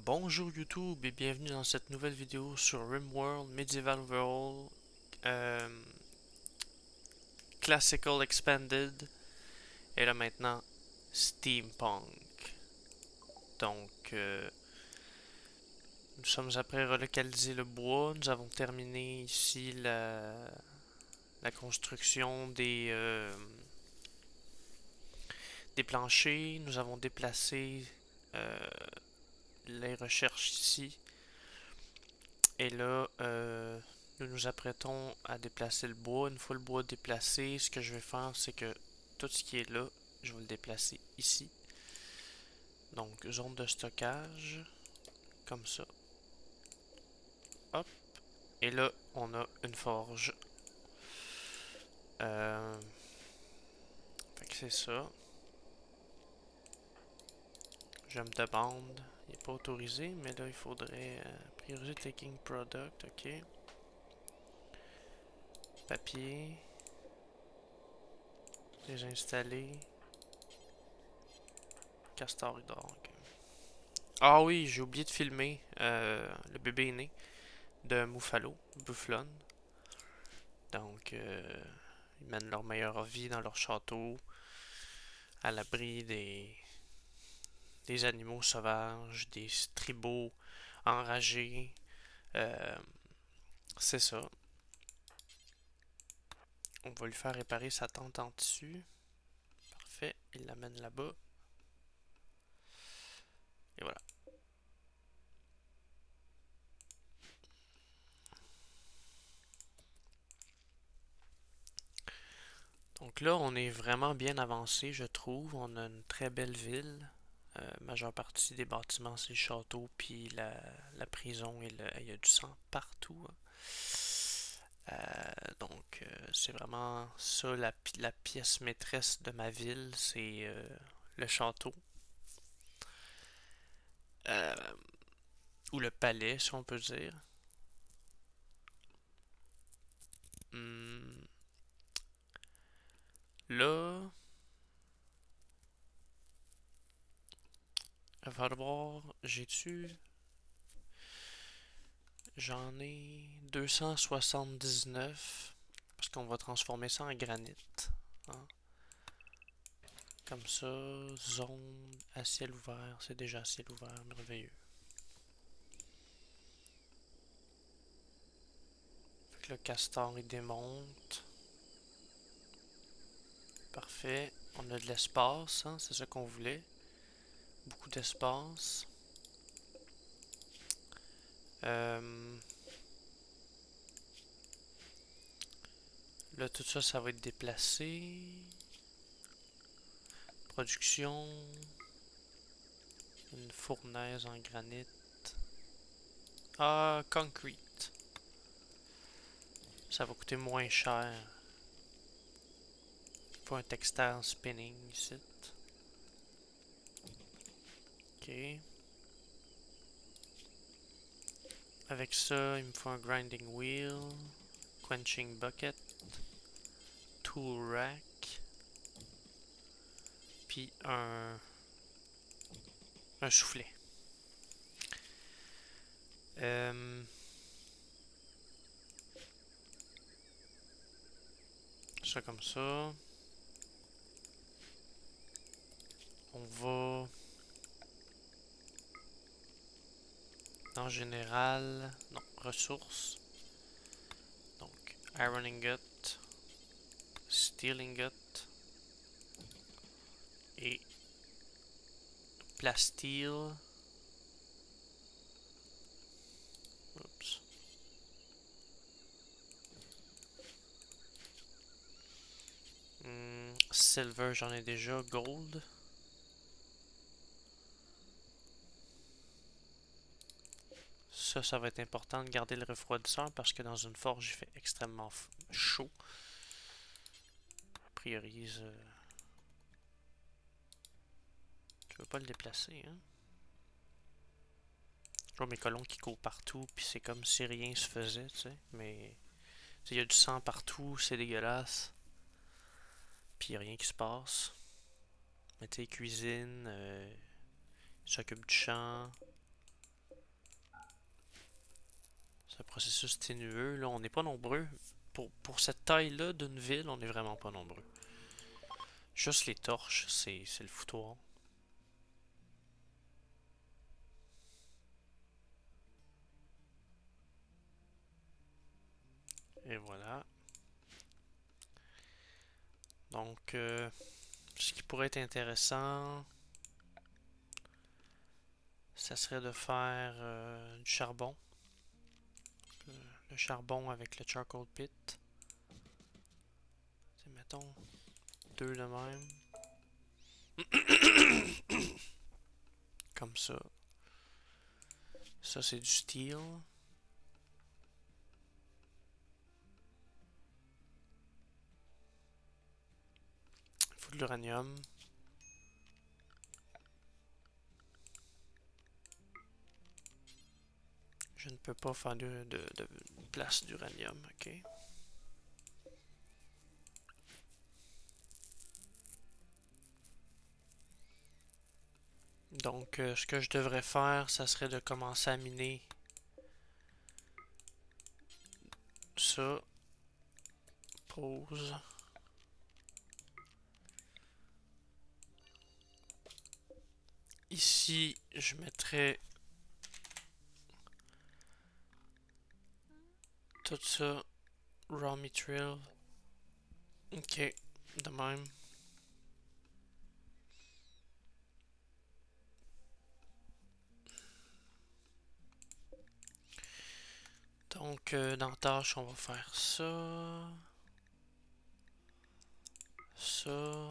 Bonjour YouTube et bienvenue dans cette nouvelle vidéo sur RimWorld Medieval Overhaul euh, Classical Expanded et là maintenant Steampunk. Donc nous sommes après relocaliser le bois, nous avons terminé ici la construction des planchers, nous avons déplacé euh, les recherches ici. Et là, nous nous apprêtons à déplacer le bois. Une fois le bois déplacé, ce que je vais faire, c'est que tout ce qui est là, je vais le déplacer ici. Donc, zone de stockage, comme ça. Hop. Et là, on a une forge. Euh, Fait que c'est ça. Je me demande, il n'est pas autorisé, mais là, il faudrait prioriser taking product, ok. Papier, désinstaller, castor et donc. Ah oui, j'ai oublié de filmer le bébé est né de Muffalo, Bufflon. Donc, ils mènent leur meilleure vie dans leur château, à l'abri des animaux sauvages, des tribaux enragés. Euh, c'est ça. On va lui faire réparer sa tente en tissu. Parfait, il l'amène là-bas. Et voilà. Donc là, on est vraiment bien avancé, je trouve. On a une très belle ville. Majeure partie des bâtiments, c'est le château, puis la prison, et il y a du sang partout, hein. C'est vraiment ça, la pièce maîtresse de ma ville, c'est le château. Euh, ou le palais, si on peut dire. Hmm, là, va voir, j'en ai 279, parce qu'on va transformer ça en granit, hein. Comme ça, zone à ciel ouvert, c'est déjà à ciel ouvert, merveilleux. Fait que le castor il démonte. Parfait. On a de l'espace, hein, c'est ça qu'on voulait. Beaucoup d'espace. Euh, Là, tout ça, ça va être déplacé. Production. Une fournaise en granit. Ah, concrete. Ça va coûter moins cher. Pas un textile spinning ici. Ok. Avec ça, il me faut un grinding wheel. Quenching bucket. Tool rack. Puis un soufflet. Euh, Ça comme ça. On va en général. Non, ressources. Donc, iron ingot, steel ingot et plasteel. Oups. Silver, j'en ai déjà. Gold. Ça va être important de garder le refroidisseur parce que dans une forge, il fait extrêmement chaud. Priorise. Je veux pas le déplacer, hein. Je vois mes colons qui courent partout, puis c'est comme si rien se faisait, tu sais. Mais il y a du sang partout, c'est dégueulasse. Puis y a rien qui se passe. Mais tu sais, cuisine, s'occupe du champ. C'est un processus ténueux. Là, on n'est pas nombreux. Pour cette taille-là d'une ville, on n'est vraiment pas nombreux. Juste les torches, c'est le foutoir. Et voilà. Donc, ce qui pourrait être intéressant, ça serait de faire du charbon. Le charbon avec le charcoal pit. Mettons deux de même. Comme ça. Ça, c'est du steel. Il faut de l'uranium. Je ne peux pas faire de place d'uranium, ok. Donc, ce que je devrais faire, ça serait de commencer à miner ça. Pause. Ici, je mettrai tout ça. Raw material. Ok, de même. Donc, dans tâche, on va faire ça. Ça.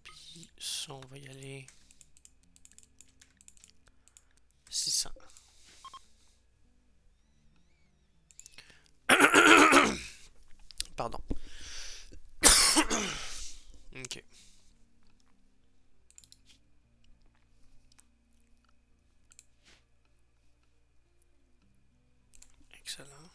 Puis ça, on va y aller. 600. Pardon. Ok. Excellent.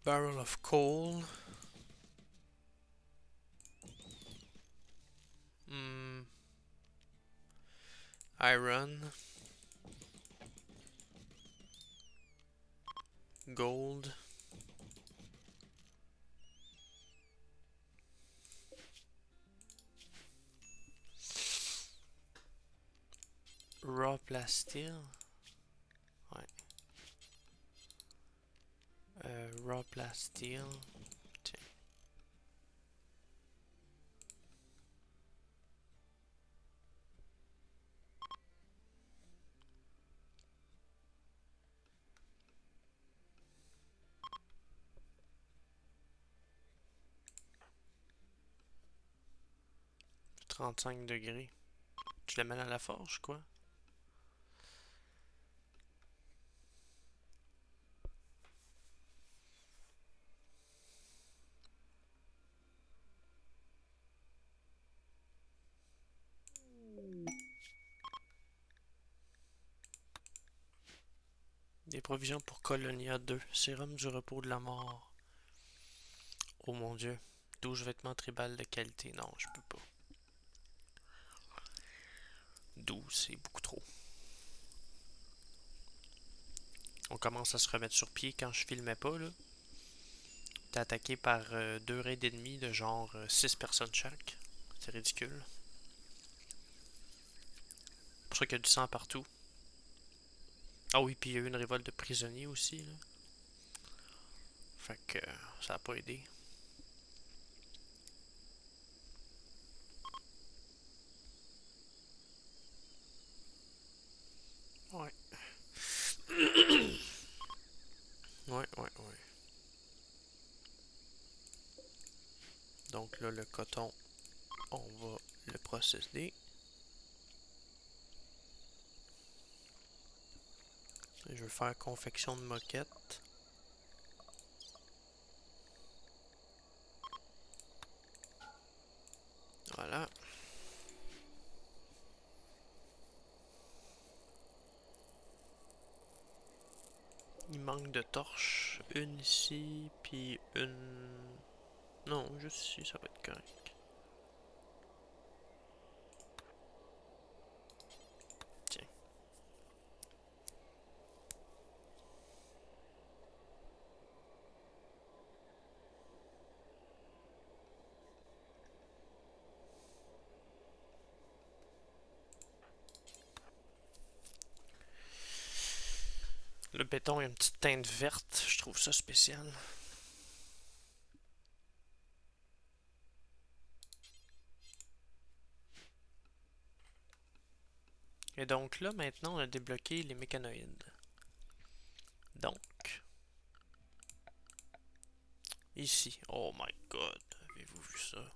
Barrel of coal. Hmm. Iron. Gold. Raw plasteel. Ouais. Raw plasteel. Tiens. $35. Tu l'amènes à la forge, quoi? Des provisions pour Colonia 2. Sérum du repos de la mort. Oh mon dieu. 12 vêtements tribal de qualité. Non, je peux pas. 12, c'est beaucoup trop. On commence à se remettre sur pied quand je filmais pas, là. T'es attaqué par deux raids ennemis de genre 6 personnes chaque. C'est ridicule. C'est pour ça qu'il y a du sang partout. Ah oui, puis il y a eu une révolte de prisonniers aussi, là. Fait que ça a pas aidé. Ouais. Ouais, ouais, ouais. Donc là, le coton, on va le procéder. Je vais faire confection de moquette. Voilà. Il manque de torches. Une ici, puis une... Non, juste ici, ça va être correct. Tiens. Le béton a une petite teinte verte, je trouve ça spécial. Et donc là, maintenant, on a débloqué les mécanoïdes. Donc, ici, oh my god, avez-vous vu ça?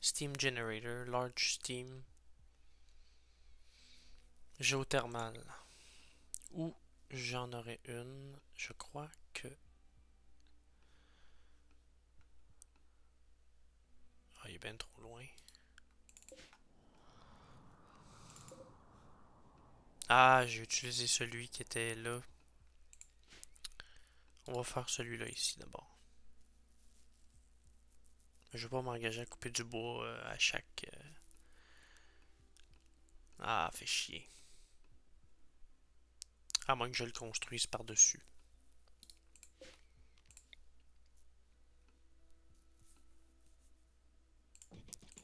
Steam Generator, Large Steam, Géothermal. Où j'en aurais une, je crois que... Ah, il est bien trop loin. Ah, j'ai utilisé celui qui était là. On va faire celui-là ici d'abord. Je vais pas m'engager à couper du bois à chaque... Ah, fait chier. À moins que je le construise par-dessus.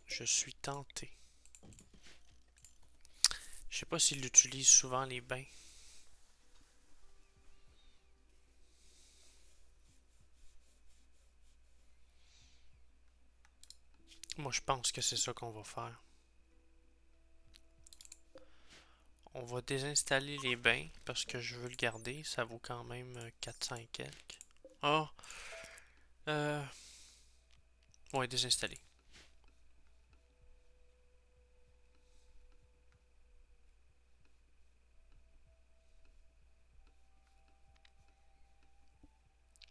Je suis tenté. Je sais pas s'il utilise souvent les bains. Moi, je pense que c'est ça qu'on va faire. On va désinstaller les bains parce que je veux le garder. Ça vaut quand même 400 et quelques. Ah! Euh... Ouais, désinstaller.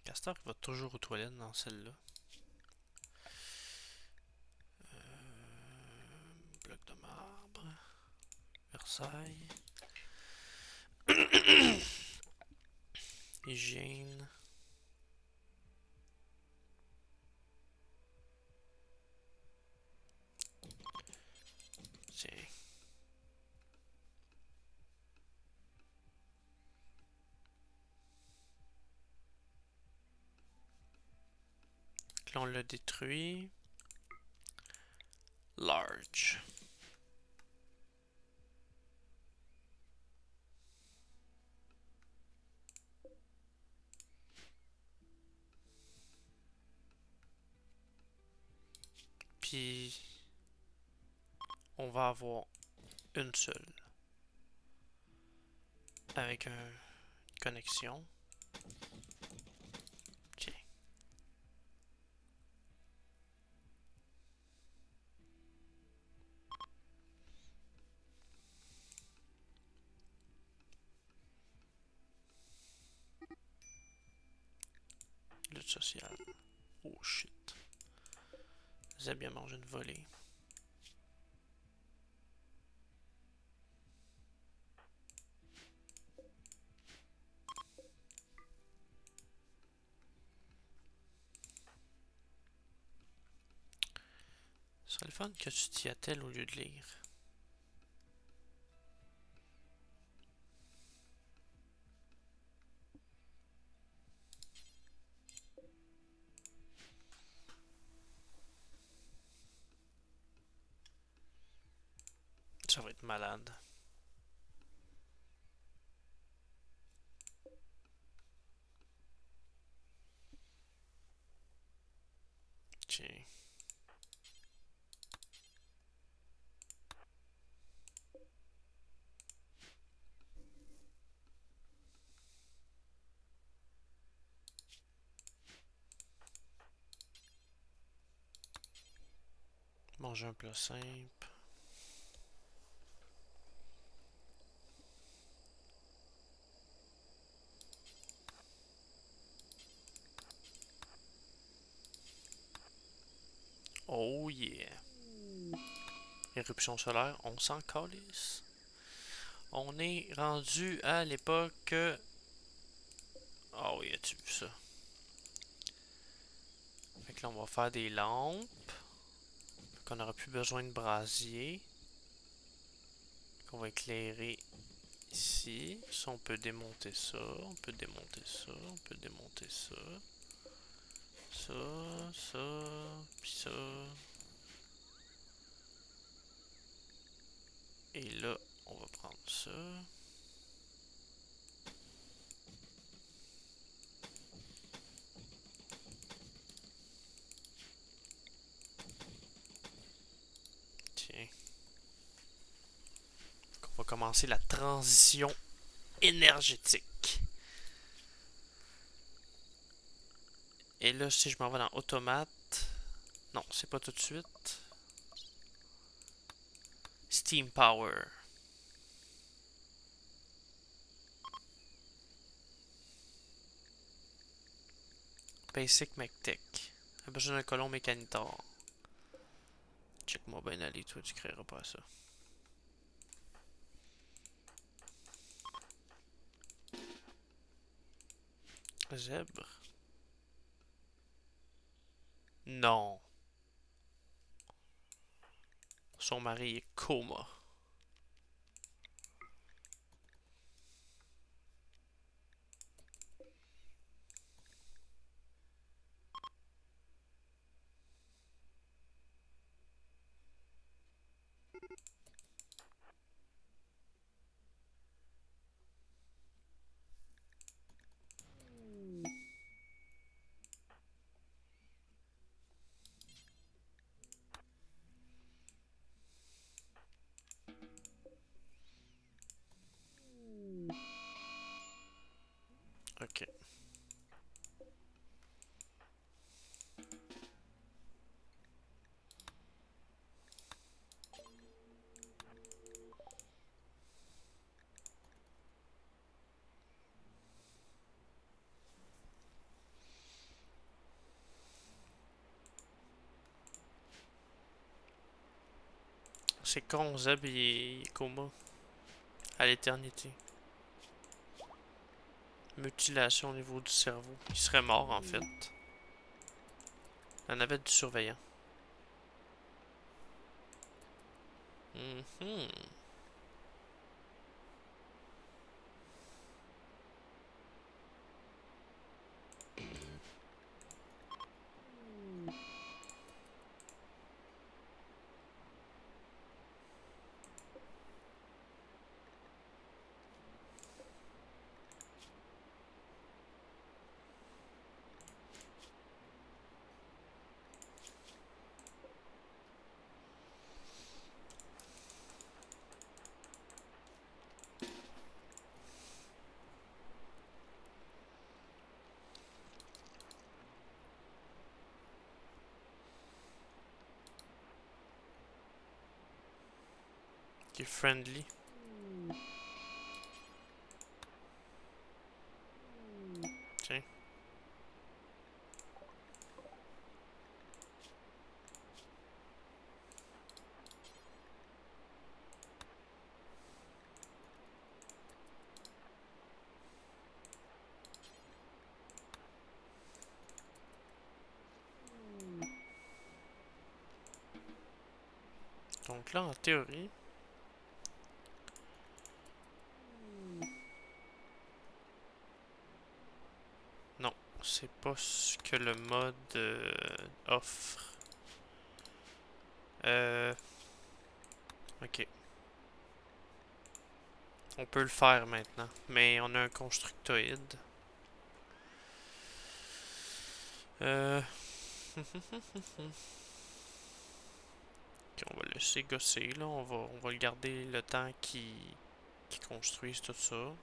Castor va toujours aux toilettes dans celle-là. Bloc de marbre. Versailles. Hygiène. Tiens. Là, on l'a détruit. Large. Puis, on va avoir une seule. Avec une connexion. Tiens. Lutte sociale. Oh shit. Vous avez bien mangé une volée. Ce serait le fun que tu t'y attelles au lieu de lire. Ça va être malade. Tiens. Manger un plat simple. Oh yeah. Éruption solaire, on s'en calisse. On est rendu à l'époque Ah oui, as-tu vu ça? Fait que là, on va faire des lampes. Qu'on n'aura plus besoin de brasier. Qu'on va éclairer ici. Ça, on peut démonter ça. On peut démonter ça. On peut démonter ça. Ça, ça, puis ça. Et là, on va prendre ça. Tiens. On va commencer la transition énergétique. Et là, si je m'en vais dans automate. Non, c'est pas tout de suite. Steam Power. Basic McTech. J'ai besoin d'un colon mécanitor. Check-moi bien aller, toi, tu créeras pas ça. Zèbre. Non. Son mari est coma. Ok. C'est con, Zeb, il est coma. À l'éternité. Mutilation au niveau du cerveau. Il serait mort, en fait. On avait du surveillant. Mhm. Qui est friendly. Tiens. Donc là, en théorie... Non, c'est pas ce que le mode offre. Euh... Ok. On peut le faire maintenant. Mais on a un constructoïde. Euh... Ok, on va le laisser gosser là. On va le garder le temps qu'il construise tout ça.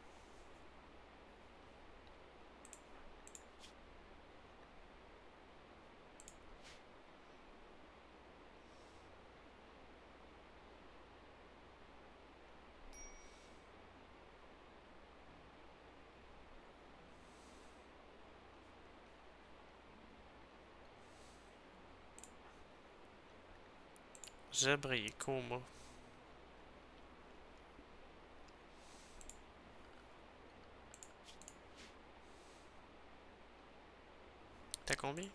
Zèbre et coma. T'as combien?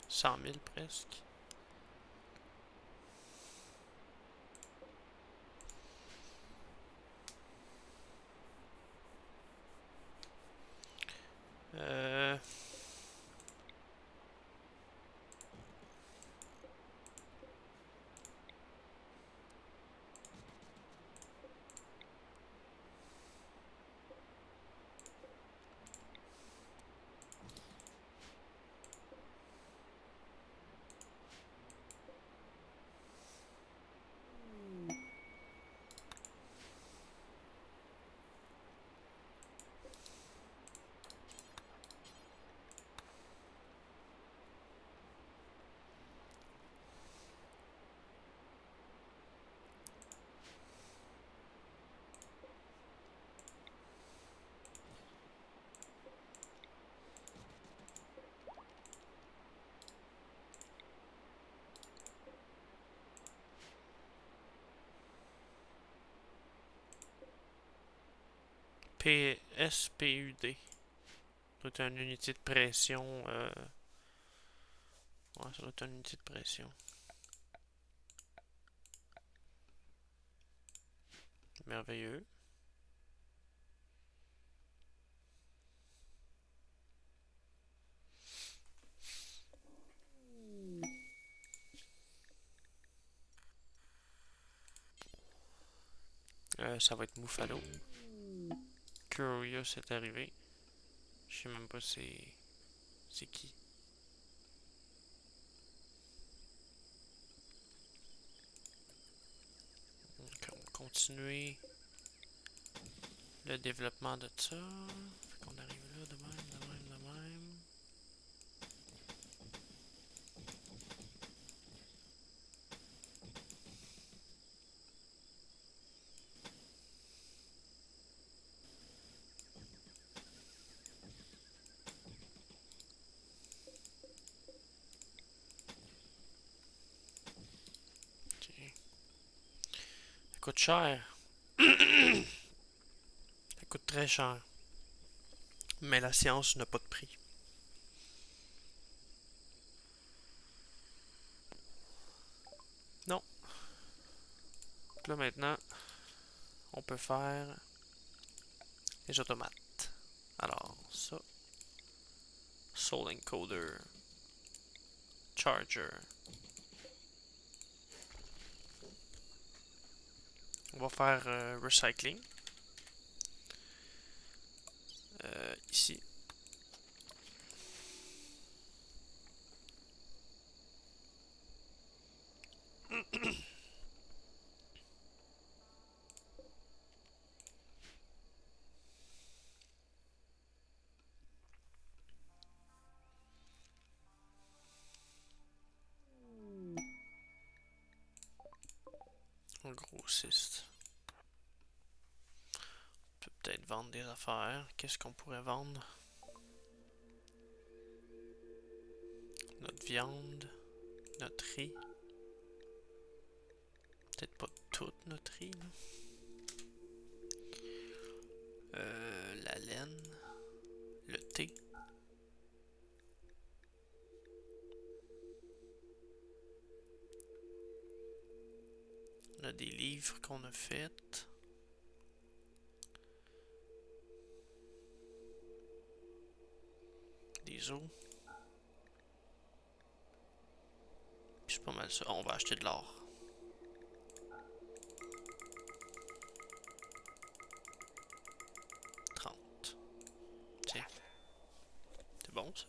100 000 presque. Euh... PSPUD. C'est une unité de pression. Ouais, ça doit être une unité de pression. Merveilleux. Ça va être Muffalo. Curious est arrivé. Je sais même pas c'est qui. Donc, on va continuer le développement de ça. Fait qu'on arrive là de même, de même, de même. Ok. Ça coûte cher. Ça coûte très cher. Mais la science n'a pas de prix. Non. Donc là maintenant, on peut faire les automates. Alors, ça. Soul Encoder. Charger. On va faire recycling. Ici. En grossiste. On peut peut-être vendre des affaires. Qu'est-ce qu'on pourrait vendre? Notre viande. Notre riz. Peut-être pas toute notre riz, là. La laine. Le thé. On a des livres qu'on a faits. Des os. C'est pas mal ça. On va acheter de l'or. Tiens, c'est bon ça.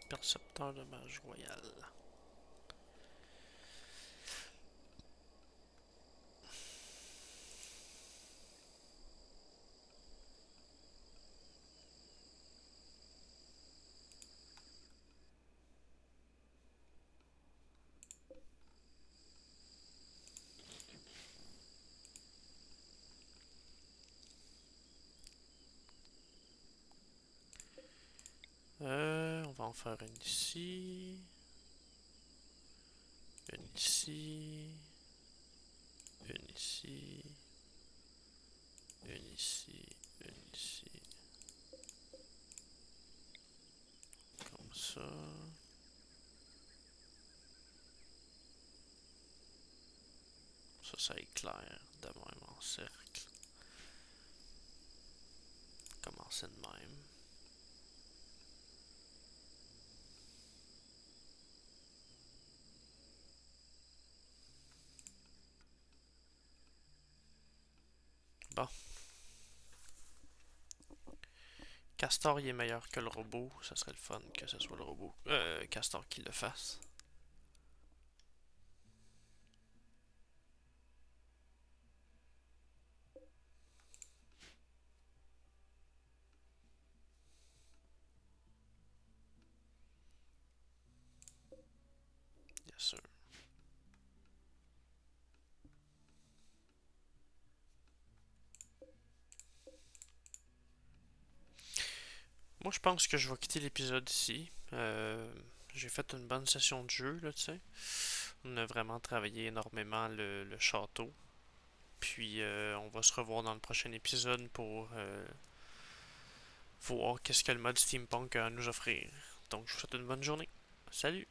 Percepteur de mage royale. en faire une ici. Une ici. Une ici. Une ici. Une ici. Comme ça. Ça éclaire de même en cercle. Commencer de même. Bon. Castor, il est meilleur que le robot. Ça serait le fun que ce soit le robot. Castor qui le fasse. Bien sûr. Moi, je pense que je vais quitter l'épisode ici. J'ai fait une bonne session de jeu, là, tu sais. On a vraiment travaillé énormément le château. Puis, on va se revoir dans le prochain épisode pour voir qu'est-ce que le mode steampunk a à nous offrir. Donc, je vous souhaite une bonne journée. Salut!